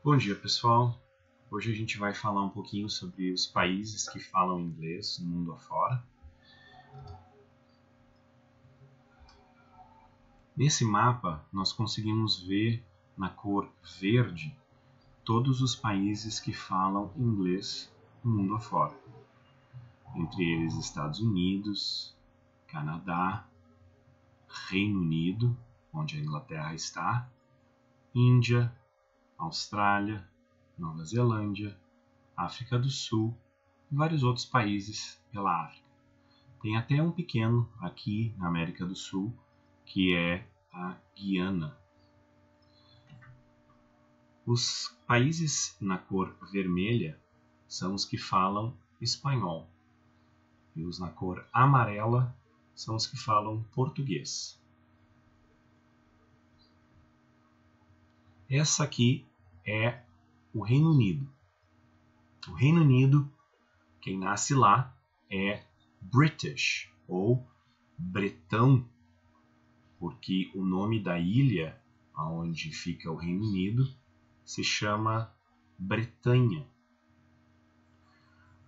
Bom dia, pessoal. Hoje a gente vai falar um pouquinho sobre os países que falam inglês no mundo afora. Nesse mapa, nós conseguimos ver na cor verde todos os países que falam inglês no mundo afora. Entre eles Estados Unidos, Canadá, Reino Unido, onde a Inglaterra está, Índia, Austrália, Nova Zelândia, África do Sul e vários outros países pela África. Tem até um pequeno aqui na América do Sul, que é a Guiana. Os países na cor vermelha são os que falam espanhol, e os na cor amarela são os que falam português. Essa aqui é o Reino Unido. O Reino Unido, quem nasce lá é British ou bretão, porque o nome da ilha onde fica o Reino Unido se chama Bretanha.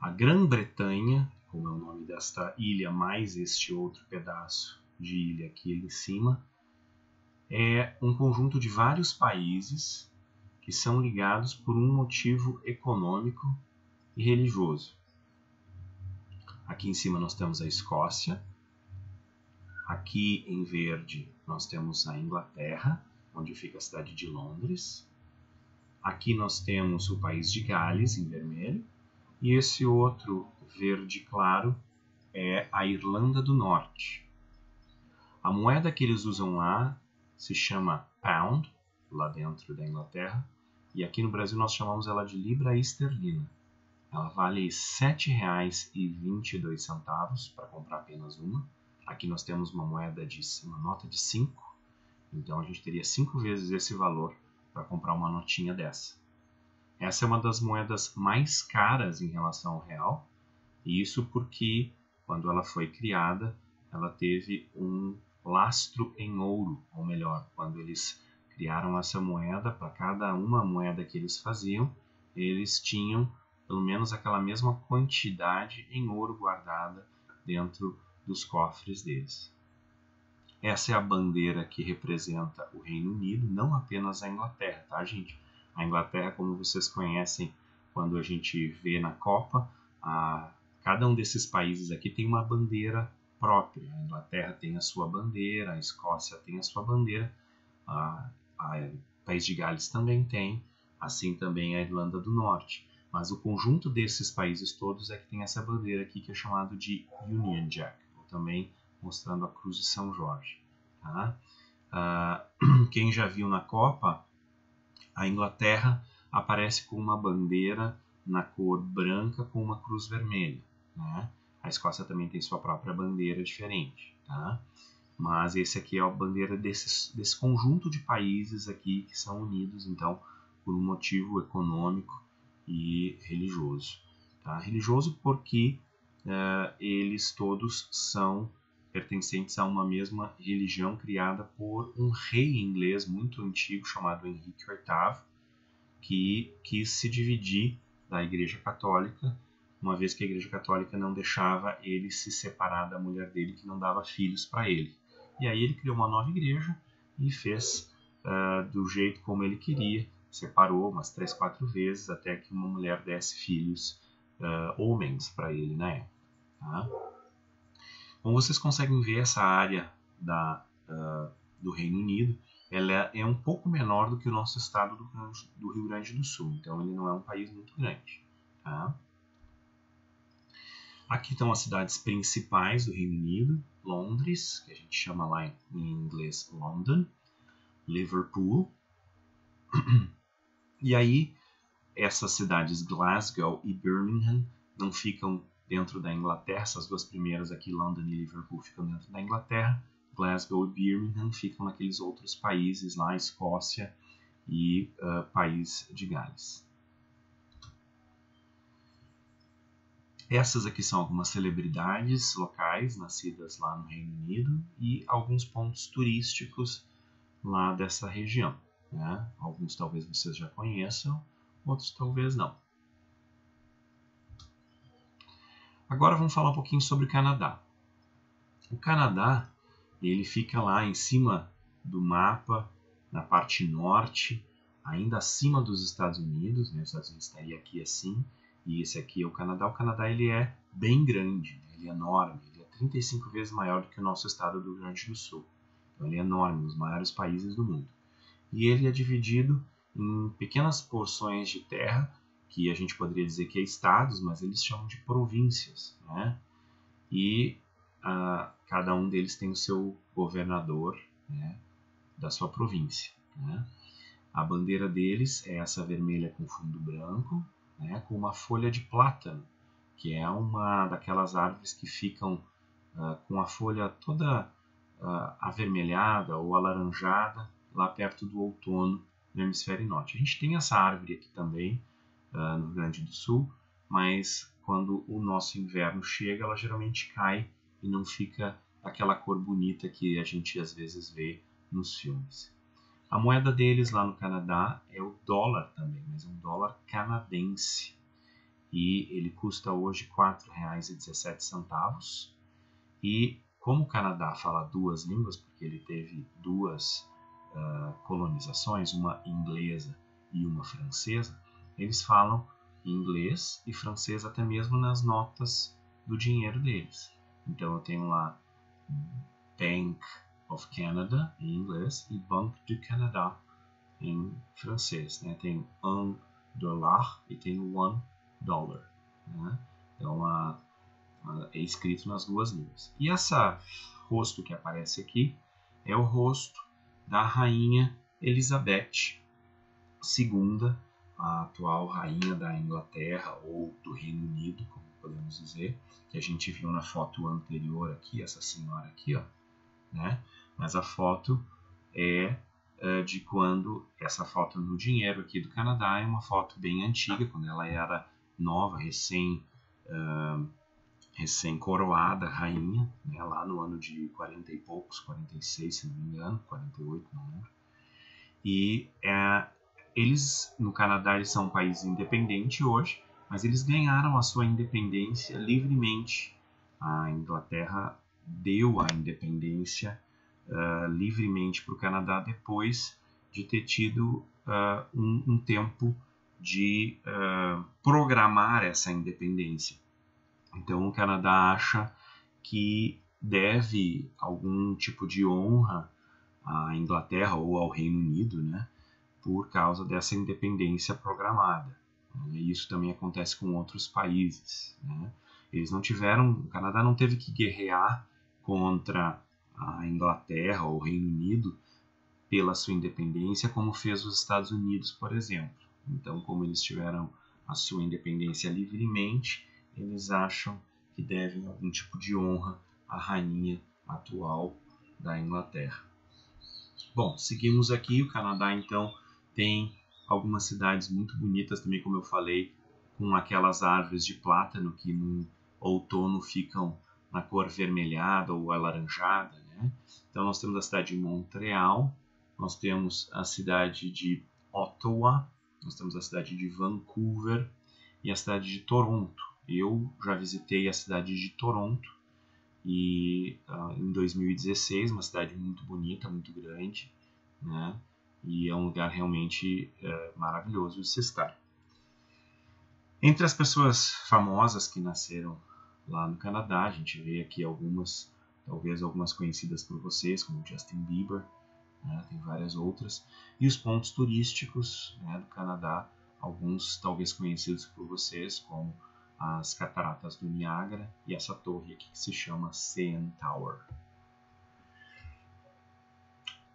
A Grã-Bretanha, como é o nome desta ilha, mais este outro pedaço de ilha aqui em cima, é um conjunto de vários países que são ligados por um motivo econômico e religioso. Aqui em cima nós temos a Escócia. Aqui em verde nós temos a Inglaterra, onde fica a cidade de Londres. Aqui nós temos o país de Gales, em vermelho. E esse outro verde claro é a Irlanda do Norte. A moeda que eles usam lá se chama pound, lá dentro da Inglaterra. E aqui no Brasil nós chamamos ela de libra esterlina. Ela vale R$ 7,22 para comprar apenas uma. Aqui nós temos uma nota de 5, então a gente teria 5 vezes esse valor para comprar uma notinha dessa. Essa é uma das moedas mais caras em relação ao real, e isso porque quando ela foi criada, ela teve um lastro em ouro, ou melhor, quando eles criaram essa moeda, para cada uma moeda que eles faziam, eles tinham pelo menos aquela mesma quantidade em ouro guardada dentro dos cofres deles. Essa é a bandeira que representa o Reino Unido, não apenas a Inglaterra, tá, gente? A Inglaterra, como vocês conhecem, quando a gente vê na Copa, cada um desses países aqui tem uma bandeira própria. A Inglaterra tem a sua bandeira, a Escócia tem a sua bandeira, o País de Gales também tem, assim também a Irlanda do Norte. Mas o conjunto desses países todos é que tem essa bandeira aqui que é chamado de Union Jack, ou também mostrando a Cruz de São Jorge. Tá? Quem já viu na Copa, a Inglaterra aparece com uma bandeira na cor branca com uma cruz vermelha. Né? A Escócia também tem sua própria bandeira diferente. Tá? Mas esse aqui é a bandeira desse conjunto de países aqui que são unidos, então, por um motivo econômico e religioso. Tá? Religioso porque eles todos são pertencentes a uma mesma religião criada por um rei inglês muito antigo chamado Henrique VIII, que quis se dividir da Igreja Católica, uma vez que a Igreja Católica não deixava ele se separar da mulher dele, que não dava filhos para ele. E aí ele criou uma nova igreja e fez do jeito como ele queria, separou umas 3, 4 vezes até que uma mulher desse filhos homens para ele na época. Tá? Como vocês conseguem ver, essa área do Reino Unido ela é um pouco menor do que o nosso estado do Rio Grande do Sul, então ele não é um país muito grande. Tá? Aqui estão as cidades principais do Reino Unido: Londres, que a gente chama lá em inglês London, Liverpool. E aí, essas cidades Glasgow e Birmingham não ficam dentro da Inglaterra, essas duas primeiras aqui, London e Liverpool, ficam dentro da Inglaterra. Glasgow e Birmingham ficam naqueles outros países lá, Escócia e País de Gales. Essas aqui são algumas celebridades locais nascidas lá no Reino Unido e alguns pontos turísticos lá dessa região. né? Alguns talvez vocês já conheçam, outros talvez não. Agora vamos falar um pouquinho sobre o Canadá. O Canadá, ele fica lá em cima do mapa, na parte norte, ainda acima dos Estados Unidos, né? Os Estados Unidos estaria aqui assim, e esse aqui é o Canadá. O Canadá ele é bem grande, né? Ele é enorme, ele é 35 vezes maior do que o nosso estado do Rio Grande do Sul. Então ele é enorme, um dos maiores países do mundo. E ele é dividido em pequenas porções de terra, que a gente poderia dizer que é estados, mas eles chamam de províncias, né? E cada um deles tem o seu governador, né, da sua província, né? A bandeira deles é essa vermelha com fundo branco, né, com uma folha de plátano, que é uma daquelas árvores que ficam com a folha toda avermelhada ou alaranjada lá perto do outono no hemisfério norte. A gente tem essa árvore aqui também no Rio Grande do Sul, mas quando o nosso inverno chega, ela geralmente cai e não fica aquela cor bonita que a gente às vezes vê nos filmes. A moeda deles lá no Canadá é o dólar também, mas é um dólar canadense. E ele custa hoje R$ 4,17. E como o Canadá fala duas línguas, porque ele teve duas colonizações, uma inglesa e uma francesa, eles falam inglês e francês até mesmo nas notas do dinheiro deles. Então eu tenho lá Bank of Canada em inglês e Banque du Canada em francês, né? Tem $1 e tem $1. Né? Então é escrito nas duas línguas. E esse rosto que aparece aqui é o rosto da rainha Elizabeth II, a atual rainha da Inglaterra ou do Reino Unido, como podemos dizer, que a gente viu na foto anterior aqui, essa senhora aqui, ó, né? Mas a foto é de quando, essa foto no dinheiro aqui do Canadá é uma foto bem antiga, quando ela era nova, recém-coroada rainha, né? Lá no ano de 40 e poucos, 46 se não me engano, 48, não lembro. E eles, no Canadá, eles são um país independente hoje, mas eles ganharam a sua independência livremente. A Inglaterra deu a independência livremente para o Canadá depois de ter tido um tempo de programar essa independência. Então o Canadá acha que deve algum tipo de honra à Inglaterra ou ao Reino Unido, né, por causa dessa independência programada. E isso também acontece com outros países, né? Eles não tiveram, o Canadá não teve que guerrear contra a Inglaterra ou o Reino Unido pela sua independência, como fez os Estados Unidos, por exemplo. Então, como eles tiveram a sua independência livremente, eles acham que devem algum tipo de honra à rainha atual da Inglaterra. Bom, seguimos aqui. O Canadá, então, tem algumas cidades muito bonitas também, como eu falei, com aquelas árvores de plátano que no outono ficam na cor vermelhada ou alaranjada, né? Então nós temos a cidade de Montreal, nós temos a cidade de Ottawa, nós temos a cidade de Vancouver e a cidade de Toronto. Eu já visitei a cidade de Toronto e em 2016, uma cidade muito bonita, muito grande, né? E é um lugar realmente maravilhoso de se estar. Entre as pessoas famosas que nasceram lá no Canadá, a gente vê aqui algumas, talvez algumas conhecidas por vocês, como Justin Bieber, né? Tem várias outras. E os pontos turísticos, né, do Canadá, alguns talvez conhecidos por vocês, como as Cataratas do Niágara e essa torre aqui que se chama CN Tower.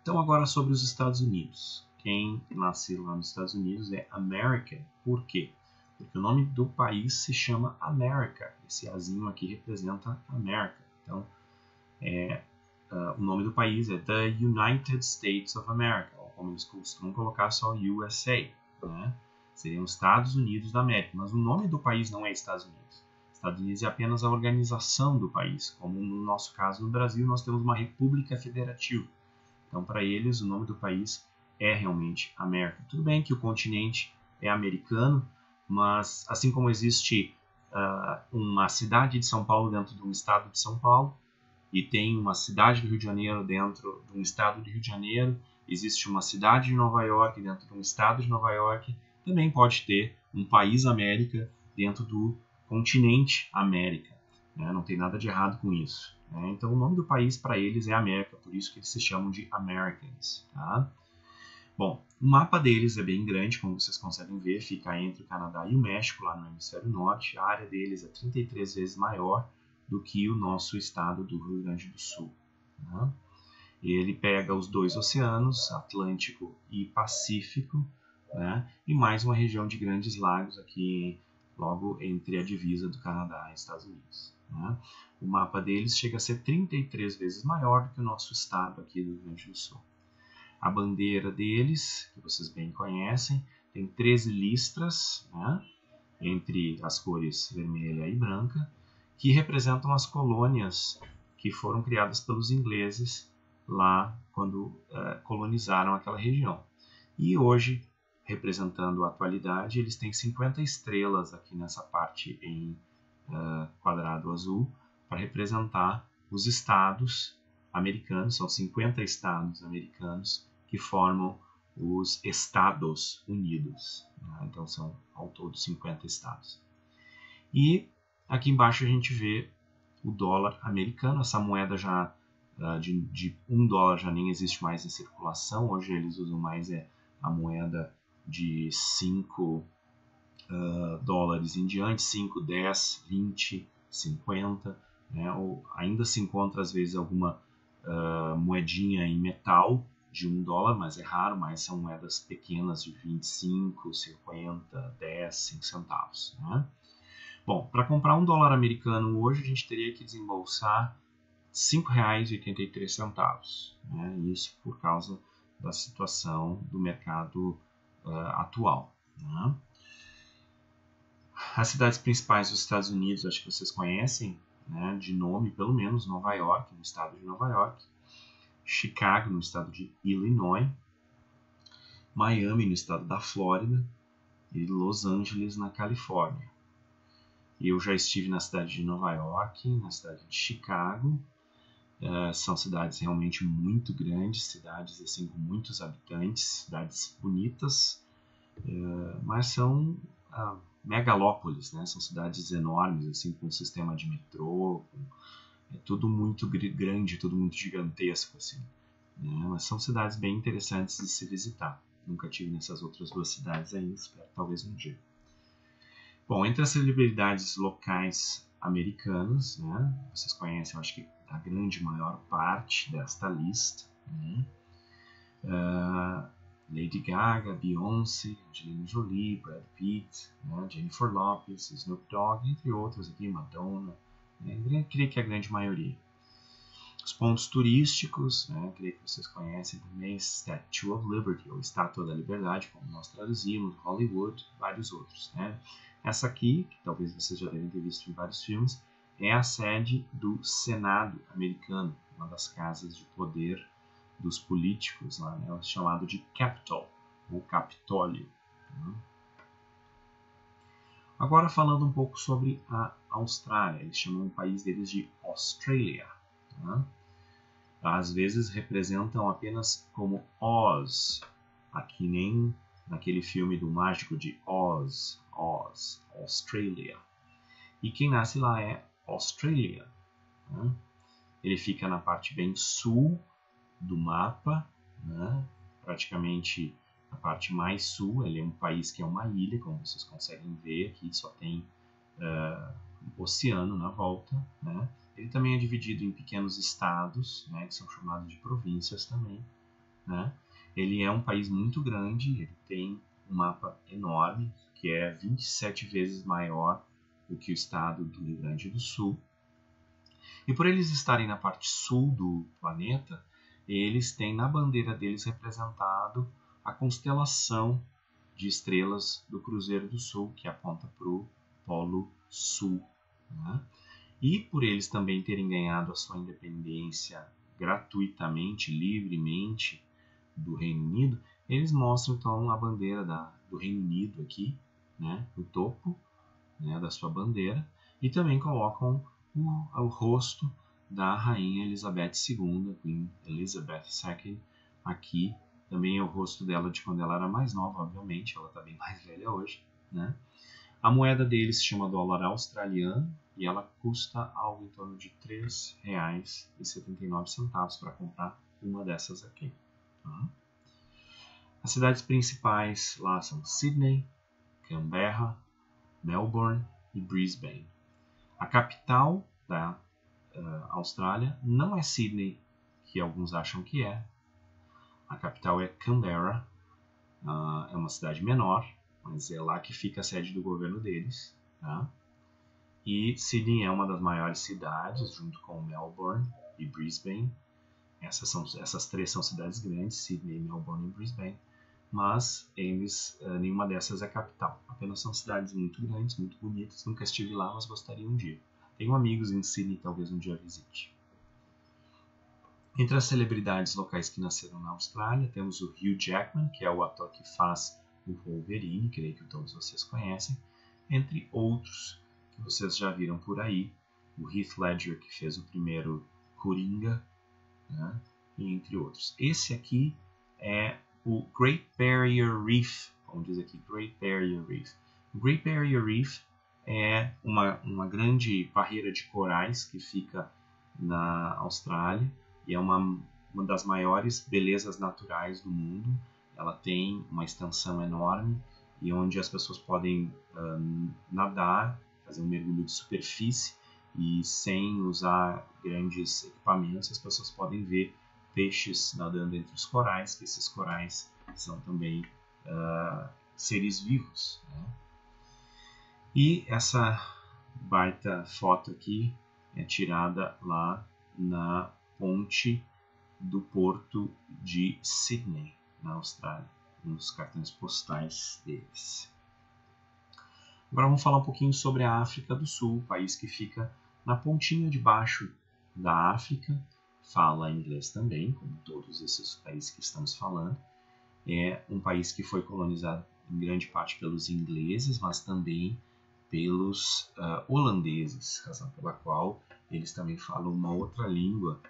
Então agora sobre os Estados Unidos. Quem nasceu lá nos Estados Unidos é American. Por quê? Porque o nome do país se chama America. Esse azinho aqui representa América. Então, o nome do país é The United States of America, ou como eles costumam colocar só USA, né? Seriam Estados Unidos da América, mas o nome do país não é Estados Unidos. Estados Unidos é apenas a organização do país, como no nosso caso no Brasil nós temos uma república federativa. Então para eles o nome do país é realmente América. Tudo bem que o continente é americano, mas assim como existe uma cidade de São Paulo dentro de um estado de São Paulo, e tem uma cidade do Rio de Janeiro dentro de um estado do Rio de Janeiro, existe uma cidade de Nova York dentro de um estado de Nova York, também pode ter um país América dentro do continente América. Né? Não tem nada de errado com isso. Né? Então o nome do país para eles é América, por isso que eles se chamam de Americans. Tá? Bom, o mapa deles é bem grande, como vocês conseguem ver, fica entre o Canadá e o México, lá no hemisfério norte. A área deles é 33 vezes maior do que o nosso estado do Rio Grande do Sul. Né? Ele pega os dois oceanos, Atlântico e Pacífico, né? E mais uma região de grandes lagos aqui, logo entre a divisa do Canadá e Estados Unidos. Né? O mapa deles chega a ser 33 vezes maior do que o nosso estado aqui do Rio Grande do Sul. A bandeira deles, que vocês bem conhecem, tem 13 listras, né? Entre as cores vermelha e branca, que representam as colônias que foram criadas pelos ingleses lá quando colonizaram aquela região. E hoje, representando a atualidade, eles têm 50 estrelas aqui nessa parte em quadrado azul, para representar os estados americanos, são 50 estados americanos que formam os Estados Unidos. Né? Então são ao todo 50 estados. E aqui embaixo a gente vê o dólar americano, essa moeda já de $1 já nem existe mais em circulação, hoje eles usam mais a moeda de 5 dólares em diante, 5, 10, 20, 50, né? Ou ainda se encontra às vezes alguma moedinha em metal de $1, mas é raro, mas são moedas pequenas de 25, 50, 10, 5 centavos. Né? Bom, para comprar $1 americano hoje, a gente teria que desembolsar R$ 5,83. Né? Isso por causa da situação do mercado atual. Né? As cidades principais dos Estados Unidos, acho que vocês conhecem, né, de nome, pelo menos, Nova York, no estado de Nova York, Chicago, no estado de Illinois, Miami, no estado da Flórida, e Los Angeles, na Califórnia. Eu já estive na cidade de Nova York, na cidade de Chicago. São cidades realmente muito grandes, cidades assim com muitos habitantes, cidades bonitas, mas são megalópolis, né? São cidades enormes, assim, com um sistema de metrô, é tudo muito grande, tudo muito gigantesco, assim. Né? Mas são cidades bem interessantes de se visitar. Nunca tive nessas outras duas cidades ainda, espero talvez um dia. Bom, entre as celebridades locais americanas, né? Vocês conhecem, eu acho que a grande maior parte desta lista, né? Lady Gaga, Beyoncé, Angelina Jolie, Brad Pitt, né? Jennifer Lopez, Snoop Dogg, entre outros aqui, Madonna, né? Eu creio que a grande maioria. Os pontos turísticos, né? Creio que vocês conhecem também, Statue of Liberty, ou Estátua da Liberdade, como nós traduzimos, Hollywood, vários outros, né? Essa aqui, que talvez vocês já devem ter visto em vários filmes, é a sede do Senado americano, uma das casas de poder dos políticos, lá, né? Chamado de Capitol, ou Capitólio. Né? Agora falando um pouco sobre a Austrália, eles chamam o país deles de Australia. Né? Às vezes representam apenas como Oz, aqui nem naquele filme do mágico de Oz, Australia. E quem nasce lá é Australia. Né? Ele fica na parte bem sul do mapa, né? Praticamente a parte mais sul. Ele é um país que é uma ilha, como vocês conseguem ver aqui, só tem oceano na volta. Né? Ele também é dividido em pequenos estados, né, que são chamados de províncias também. Né? Ele é um país muito grande, ele tem um mapa enorme, que é 27 vezes maior do que o estado do Rio Grande do Sul. E por eles estarem na parte sul do planeta, eles têm na bandeira deles representado a constelação de estrelas do Cruzeiro do Sul, que aponta para o Polo Sul. Né? E por eles também terem ganhado a sua independência gratuitamente, livremente do Reino Unido, eles mostram então a bandeira do Reino Unido aqui, né, no topo, né, da sua bandeira, e também colocam o rosto da Rainha Elizabeth II, Queen Elizabeth II, aqui. Também é o rosto dela de quando ela era mais nova, obviamente, ela está bem mais velha hoje, né? A moeda deles se chama dólar australiano e ela custa algo em torno de R$ 3,79 para comprar uma dessas aqui. Tá? As cidades principais lá são Sydney, Canberra, Melbourne e Brisbane. A capital da Austrália não é Sydney, que alguns acham que é. A capital é Canberra, é uma cidade menor, mas é lá que fica a sede do governo deles. Tá? E Sydney é uma das maiores cidades, junto com Melbourne e Brisbane. Essas três são cidades grandes, Sydney, Melbourne e Brisbane, mas nenhuma dessas é capital. Apenas são cidades muito grandes, muito bonitas. Nunca estive lá, mas gostaria um dia. Tenho amigos em Sydney, talvez um dia visite. Entre as celebridades locais que nasceram na Austrália, temos o Hugh Jackman, que é o ator que faz o Wolverine, creio que todos vocês conhecem, entre outros que vocês já viram por aí, o Heath Ledger, que fez o primeiro Coringa, né? E entre outros. Esse aqui é o Great Barrier Reef, vamos dizer aqui, Great Barrier Reef. O Great Barrier Reef é uma grande barreira de corais que fica na Austrália e é uma das maiores belezas naturais do mundo. Ela tem uma extensão enorme e onde as pessoas podem nadar, fazer um mergulho de superfície e sem usar grandes equipamentos, as pessoas podem ver peixes nadando entre os corais, que esses corais são também seres vivos. Né? E essa baita foto aqui é tirada lá na ponte do porto de Sydney, na Austrália, nos cartões postais deles. Agora vamos falar um pouquinho sobre a África do Sul, país que fica na pontinha de baixo da África, fala inglês também, como todos esses países que estamos falando. É um país que foi colonizado em grande parte pelos ingleses, mas também pelos holandeses, razão pela qual eles também falam uma outra língua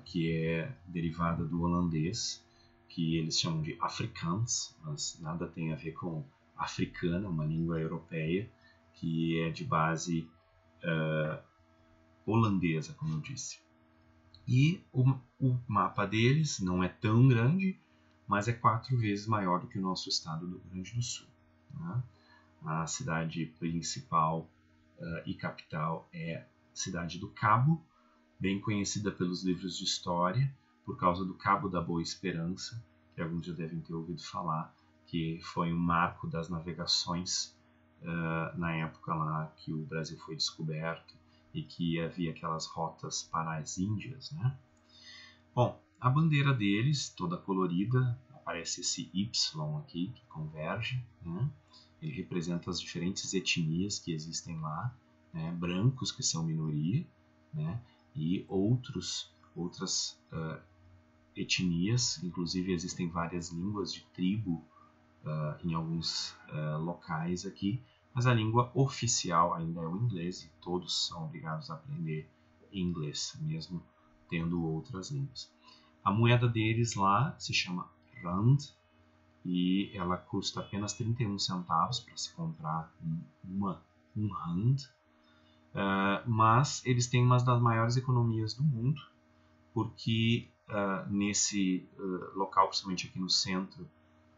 que é derivada do holandês, que eles chamam de Afrikaans, mas nada tem a ver com africana, uma língua europeia, que é de base holandesa, como eu disse. E o mapa deles não é tão grande, mas é 4 vezes maior do que o nosso estado do Rio Grande do Sul. Né? A cidade principal e capital é a cidade do Cabo, bem conhecida pelos livros de história, por causa do Cabo da Boa Esperança, que alguns já devem ter ouvido falar, que foi um marco das navegações na época lá que o Brasil foi descoberto e que havia aquelas rotas para as Índias, né? Bom, a bandeira deles, toda colorida, aparece esse Y aqui, que converge, né? Ele representa as diferentes etnias que existem lá, né? Brancos, que são minoria, né? E outras etnias, inclusive existem várias línguas de tribo em alguns locais aqui, mas a língua oficial ainda é o inglês e todos são obrigados a aprender inglês, mesmo tendo outras línguas. A moeda deles lá se chama Rand e ela custa apenas 31 centavos para se comprar um Rand, mas eles têm uma das maiores economias do mundo, porque nesse local, principalmente aqui no centro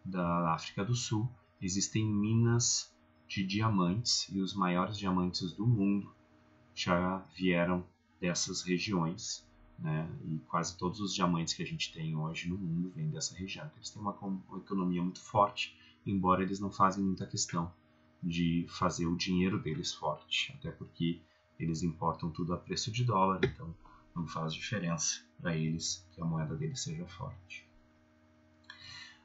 da África do Sul, existem minas de diamantes e os maiores diamantes do mundo já vieram dessas regiões, né? E quase todos os diamantes que a gente tem hoje no mundo vêm dessa região. Eles têm uma economia muito forte, embora eles não fazem muita questão de fazer o dinheiro deles forte, até porque eles importam tudo a preço de dólar, então não faz diferença para eles que a moeda deles seja forte.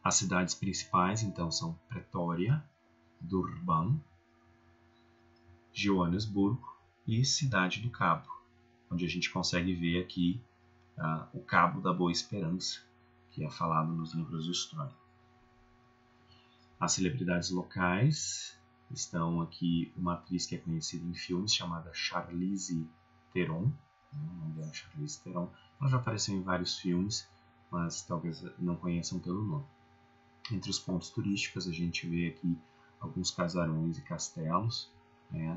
As cidades principais, então, são Pretória, Durban, Joanesburgo e Cidade do Cabo, onde a gente consegue ver aqui o Cabo da Boa Esperança, que é falado nos livros de história. As celebridades locais estão aqui uma atriz que é conhecida em filmes chamada Charlize Theron. O nome dela é Charlize Theron. Ela já apareceu em vários filmes, mas talvez não conheçam pelo nome. Entre os pontos turísticos a gente vê aqui alguns casarões e castelos, né?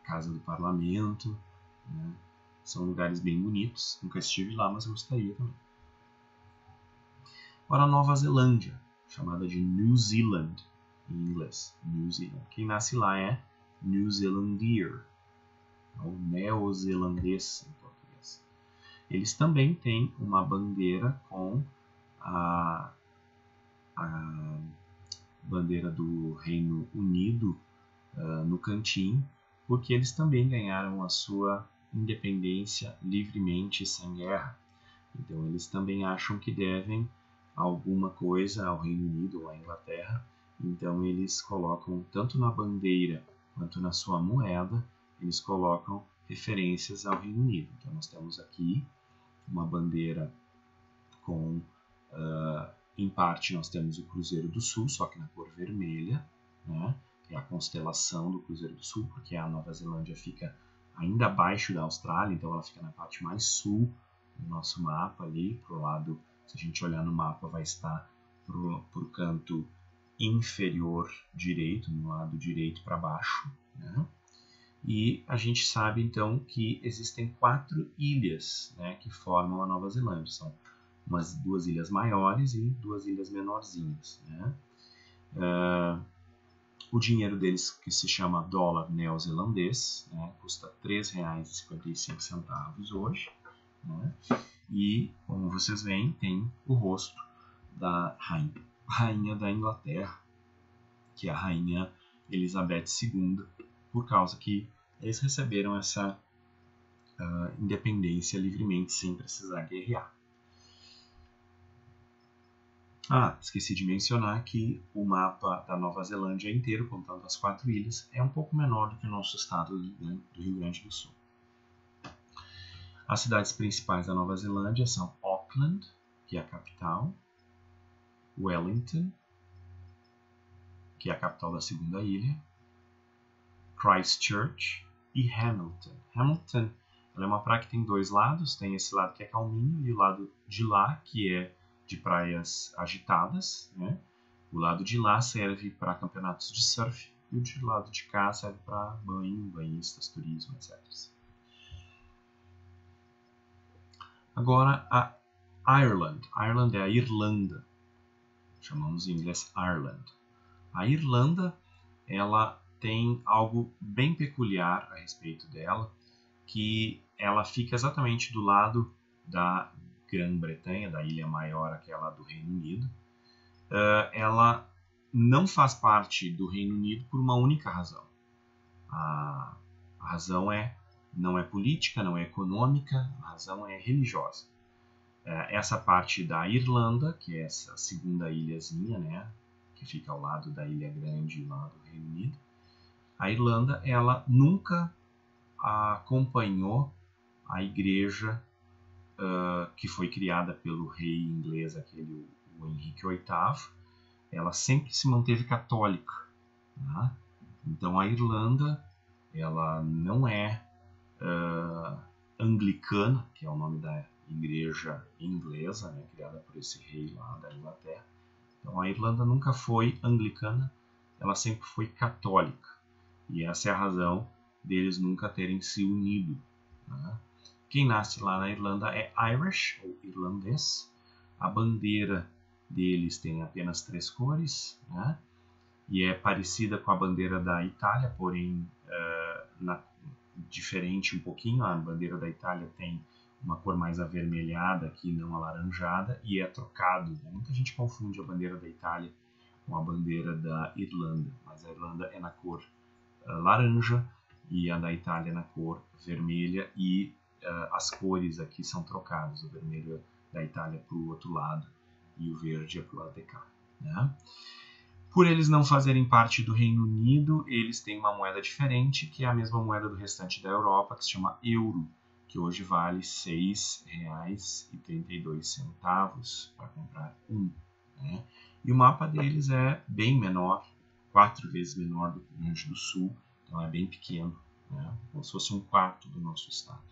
Casa do Parlamento, né? São lugares bem bonitos. Nunca estive lá, mas gostaria também. Agora a Nova Zelândia, chamada de New Zealand em inglês. New Zealand. Quem nasce lá é New Zealandeer, ou neozelandês em português. Eles também têm uma bandeira com a bandeira do Reino Unido no cantinho, porque eles também ganharam a sua independência livremente e sem guerra. Então eles também acham que devem alguma coisa ao Reino Unido ou à Inglaterra. Então eles colocam tanto na bandeira quanto na sua moeda, eles colocam referências ao Reino Unido. Então nós temos aqui uma bandeira com, em parte nós temos o Cruzeiro do Sul, só que na cor vermelha, né? É a constelação do Cruzeiro do Sul, porque a Nova Zelândia fica ainda abaixo da Austrália, então ela fica na parte mais sul do nosso mapa ali, pro lado, se a gente olhar no mapa, vai estar pro canto inferior direito, no lado direito para baixo, né? E a gente sabe então que existem 4 ilhas, né, que formam a Nova Zelândia. São umas 2 ilhas maiores e 2 ilhas menorzinhas, né? O dinheiro deles, que se chama dólar neozelandês, né, custa R$ 3,55 hoje, né? E, como vocês veem, tem o rosto da rainha da Inglaterra, que é a rainha Elizabeth II, por causa que eles receberam essa independência livremente, sem precisar guerrear. Esqueci de mencionar que o mapa da Nova Zelândia inteiro, contando as 4 ilhas, é um pouco menor do que o nosso estado do Rio Grande do Sul. As cidades principais da Nova Zelândia são Auckland, que é a capital, Wellington, que é a capital da segunda ilha, Christchurch e Hamilton. Hamilton ela é uma praia que tem 2 lados, tem esse lado que é calminho e o lado de lá, que é de praias agitadas, né? O lado de lá serve para campeonatos de surf e o de lado de cá serve para banhistas, turismo, etc. Agora a Ireland. Ireland é a Irlanda. Chamamos em inglês Ireland. A Irlanda, ela tem algo bem peculiar a respeito dela, que ela fica exatamente do lado da Grã-Bretanha, da ilha maior, aquela do Reino Unido. Ela não faz parte do Reino Unido por uma única razão. A razão não é política, não é econômica, a razão é religiosa. Essa parte da Irlanda, que é essa segunda ilhazinha, né, que fica ao lado da Ilha Grande, lá do Reino Unido, a Irlanda ela nunca acompanhou a igreja que foi criada pelo rei inglês, o Henrique VIII. Ela sempre se manteve católica, né? Então a Irlanda ela não é anglicana, que é o nome da igreja inglesa, né, criada por esse rei lá da Inglaterra. Então a Irlanda nunca foi anglicana, ela sempre foi católica. E essa é a razão deles nunca terem se unido, né? Quem nasce lá na Irlanda é Irish, ou irlandês. A bandeira deles tem apenas 3 cores, né? E é parecida com a bandeira da Itália, porém diferente um pouquinho. A bandeira da Itália tem uma cor mais avermelhada aqui, não alaranjada, e é trocado. Muita gente confunde a bandeira da Itália com a bandeira da Irlanda, mas a Irlanda é na cor laranja e a da Itália na cor vermelha, e as cores aqui são trocadas. O vermelho da Itália para o outro lado e o verde é para o lado de cá, né? Por eles não fazerem parte do Reino Unido, eles têm uma moeda diferente, que é a mesma moeda do restante da Europa, que se chama euro, que hoje vale R$ 6,32 para comprar um, né? E o mapa deles é bem menor, 4 vezes menor do que o Rio Grande do Sul, então é bem pequeno, né? Como se fosse um quarto do nosso estado.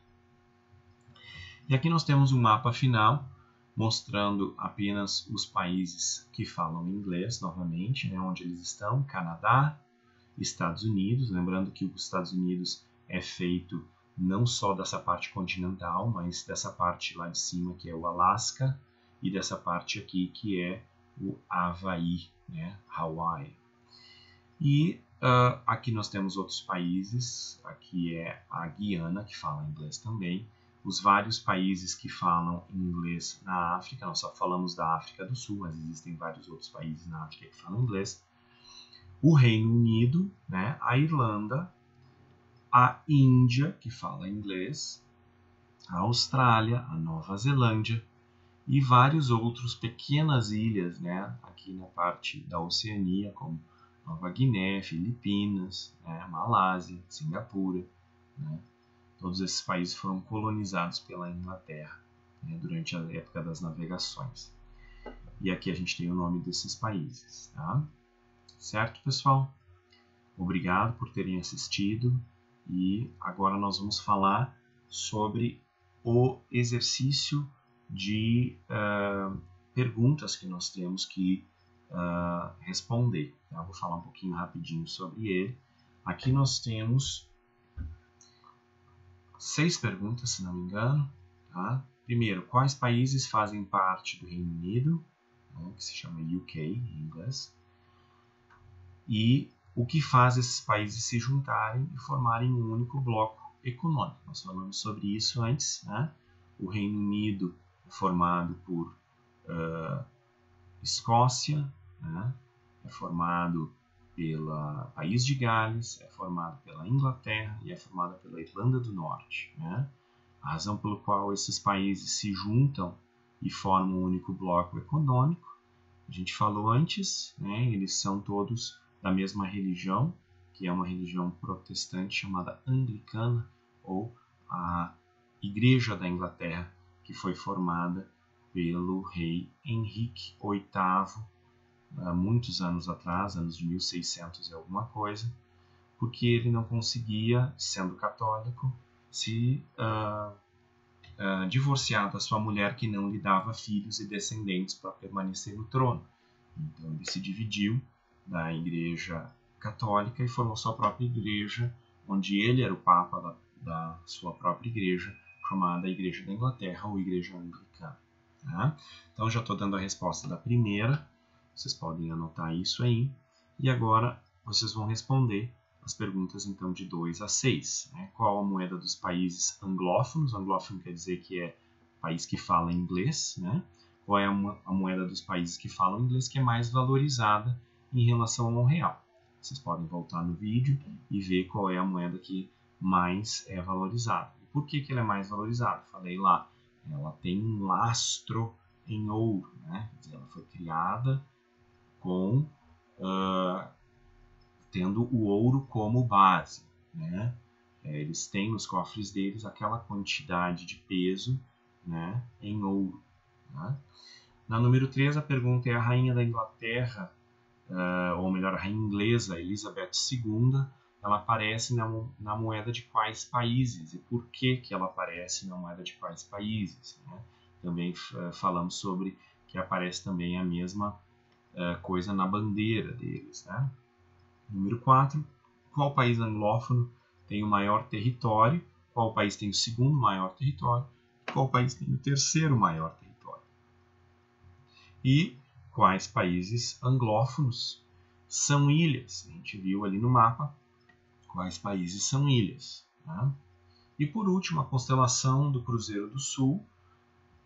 E aqui nós temos um mapa final, mostrando apenas os países que falam inglês, novamente, né, onde eles estão: Canadá, Estados Unidos. Lembrando que os Estados Unidos é feito não só dessa parte continental, mas dessa parte lá de cima, que é o Alasca, e dessa parte aqui, que é o Havaí, né, Hawaii. E aqui nós temos outros países. Aqui é a Guiana, que fala inglês também. Os vários países que falam inglês na África. Nós só falamos da África do Sul, mas existem vários outros países na África que falam inglês. O Reino Unido, né, a Irlanda, a Índia, que fala inglês, a Austrália, a Nova Zelândia e vários outros pequenas ilhas, né, aqui na parte da Oceania, como Nova Guiné, Filipinas, né, Malásia, Singapura, né. Todos esses países foram colonizados pela Inglaterra, né, durante a época das navegações. E aqui a gente tem o nome desses países, tá? Certo, pessoal? Obrigado por terem assistido. E agora nós vamos falar sobre o exercício de perguntas que nós temos que responder. Tá? Vou falar um pouquinho rapidinho sobre ele. Aqui nós temos 6 perguntas, se não me engano. Tá? Primeiro, quais países fazem parte do Reino Unido, né, que se chama UK em inglês, e o que faz esses países se juntarem e formarem um único bloco econômico. Nós falamos sobre isso antes, né? O Reino Unido é formado por Escócia, né? É formado pelo País de Gales, é formado pela Inglaterra e é formado pela Irlanda do Norte, né? A razão pela qual esses países se juntam e formam um único bloco econômico, a gente falou antes, né? Eles são todos da mesma religião, que é uma religião protestante chamada anglicana, ou a Igreja da Inglaterra, que foi formada pelo rei Henrique VIII, há muitos anos atrás, anos de 1600 e alguma coisa, porque ele não conseguia, sendo católico, se divorciar da sua mulher, que não lhe dava filhos e descendentes para permanecer no trono. Então ele se dividiu da Igreja Católica e formou sua própria igreja, onde ele era o Papa da sua própria igreja, chamada Igreja da Inglaterra ou Igreja Anglicana. Tá? Então já estou dando a resposta da primeira, vocês podem anotar isso aí, e agora vocês vão responder as perguntas então de 2 a 6. Né? Qual a moeda dos países anglófonos? Anglófono quer dizer que é país que fala inglês, né? Qual é a moeda dos países que falam inglês que é mais valorizada em relação ao real? Vocês podem voltar no vídeo e ver qual é a moeda que mais é valorizada. E por que ela é mais valorizada? Falei lá, ela tem um lastro em ouro, né? Quer dizer, ela foi criada com tendo o ouro como base, né? Eles têm nos cofres deles aquela quantidade de peso, né, em ouro. Né? Na número 3, a pergunta é: a rainha da Inglaterra, ou melhor, a rainha inglesa Elizabeth II, ela aparece na moeda de quais países? E por que ela aparece na moeda de quais países? Né? Também falamos sobre que aparece também a mesma coisa na bandeira deles. Né? Número 4, qual país anglófono tem o maior território? Qual país tem o segundo maior território? Qual país tem o terceiro maior território? E quais países anglófonos são ilhas? A gente viu ali no mapa quais países são ilhas. Né? E por último, a constelação do Cruzeiro do Sul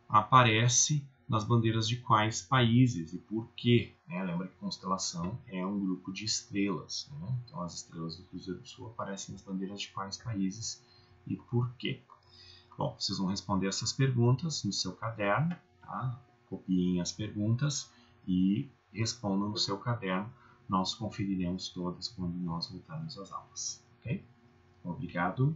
aparece nas bandeiras de quais países e por quê? Né? Lembra que constelação é um grupo de estrelas. Né? Então as estrelas do Cruzeiro do Sul aparecem nas bandeiras de quais países e por quê? Bom, vocês vão responder essas perguntas no seu caderno, tá? Copiem as perguntas e respondam no seu caderno. Nós conferiremos todas quando nós voltarmos às aulas. Ok? Obrigado.